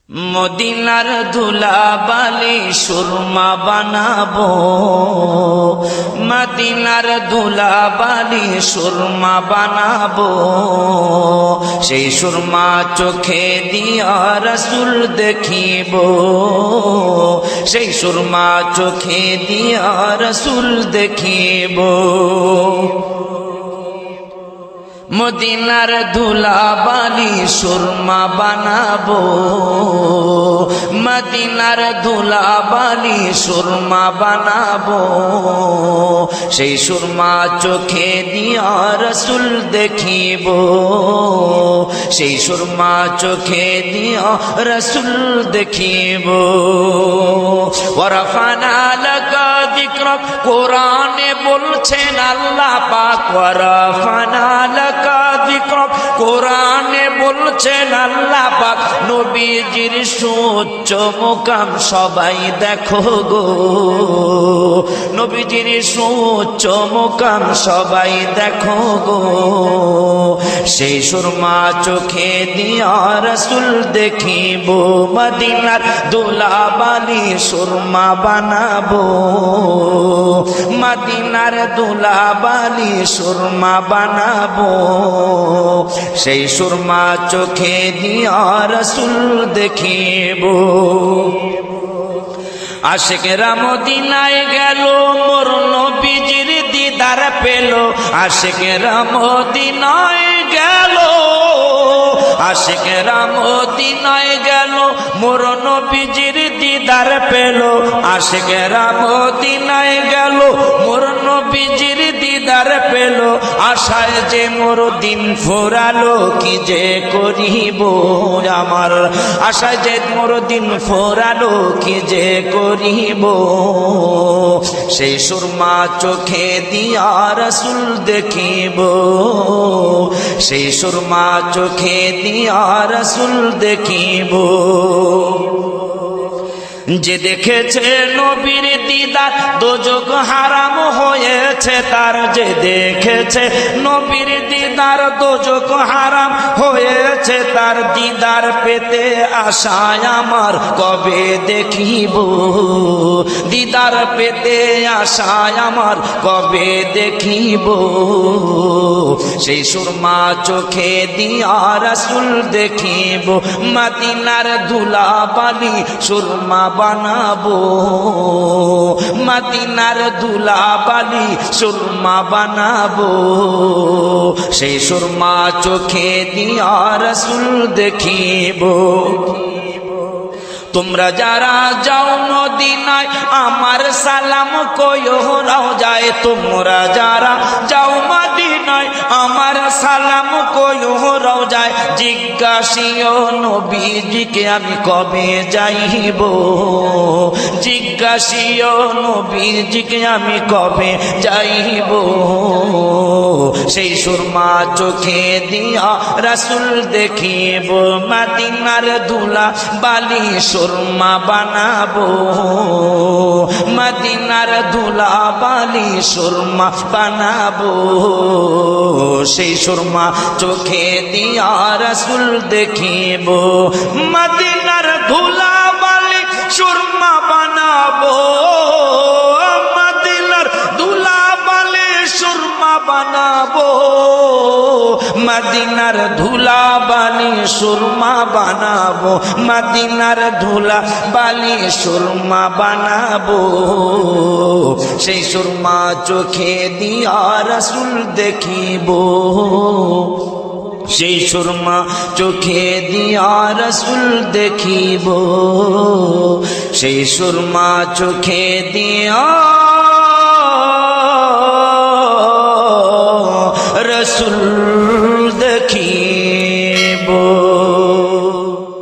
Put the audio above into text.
মদিনার ধুলাবালি সুরমা বানাবো, মদিনার ধুলাবালি সুরমা বানাবো, সেই সুরমা চোখে দিয়া রাসূল দেখিব, সেই সুরমা চোখে দিয়া রাসূল দেখিব। মদিনার ধুলাবালি সুরমা বানাবো, মদিনার ধুলাবালি সুরমা বানাবো, সেই সুরমা চোখে দিয়া রাসূল দেখিব, সেই সুরমা চোখে দিয়া রাসূল দেখিব। ওয়ারাফানা লাকা যিকরাক, কোরআনে বলছেন আল্লাহ পাক, ওয়ারাফানা লাকা যিকরাক, কোরআনে বলছেন আল্লাহ পাক, নবীজির সুউচ্চ মুকাম সবাই দেখো গো, নবীজির সুউচ্চ মুকাম সবাই দেখো গো, সেই সুরমা চোখে দিয়া রাসূল দেখিব। মদিনার ধুলাবালি সুরমা বানাবো, মদিনার ধুলাবালি সুরমা বানাবো, সেই সুরমা চোখে দিয়া রাসূল দেখিব। আশিকেরা মদিনায় গেল, মোর নবীজির দিদার পেল, আশিকেরা মদিনায় গেল, আশিকেরা মদিনায় গেল, মোর নবীজির দিদার পেল, আশিকেরা মদিনায় গেল, মোর নবীজির দিদার পেল, আশায় যে মোর দিন ফুরালো, কি যে করিব আমার, আশায় যে মোর দিন ফুরালো, কি যে করিব, সেই সুরমা চোখে দিয়া রাসূল দেখিব, সেই সুরমা চোখে দিয়া রাসূল দেখিব। যে দেখেছে নবীর দিদার, দোজখ হারাম হয়েছে তার, যে দেখেছে নবীর দিদার, দোজখ হারাম হয়েছে তার, দিদার পেতে আশায় আমার কবে দেখিব, দিদার পেতে আশায় আমার কবে দেখিব, সেই সুরমা চোখে দিয়া রাসূল দেখিব। মদিনার ধুলাবালি সুরমা বানাবো, মদিনার ধুলাবালি সুরমা বানাবো, সেই সুরমা চোখে দিয়া রাসূল দেখিব। তোমরা যারা যাও মদিনায় আমার সালাম কইও রওজায়, তোমরা যারা যাও মদিনায় আমার সালাম কইও রওজায়, জিজ্ঞাসিও নবীজিকে আমি কবে যাইব, জিজ্ঞাসিও নবীজিকে আমি কবে যাইব, সেই সুরমা চোখে দিয়া রাসূল দেখিব। মদিনার ধুলাবালি সুরমা বানাবো, মদিনার ধুলাবালি সুরমা বানাবো, সেই সুরমা চোখে দিয়া রাসূল দেখিব। মদিনার ধুলাবালি সুরমা বানাবো, মদিনার ধুলাবালি সুরমা বানাবো, মদিনার ধুলাবালি সুরমা বানাবো, মদিনার ধুলাবালি সুরমা বানাবো, সেই সুরমা চোখে দিয়া রাসূল দেখিব, সেই সুরমা চোখে দিয়া রাসূল দেখিব, সেই সুরমা চোখে দিয়া রাসূল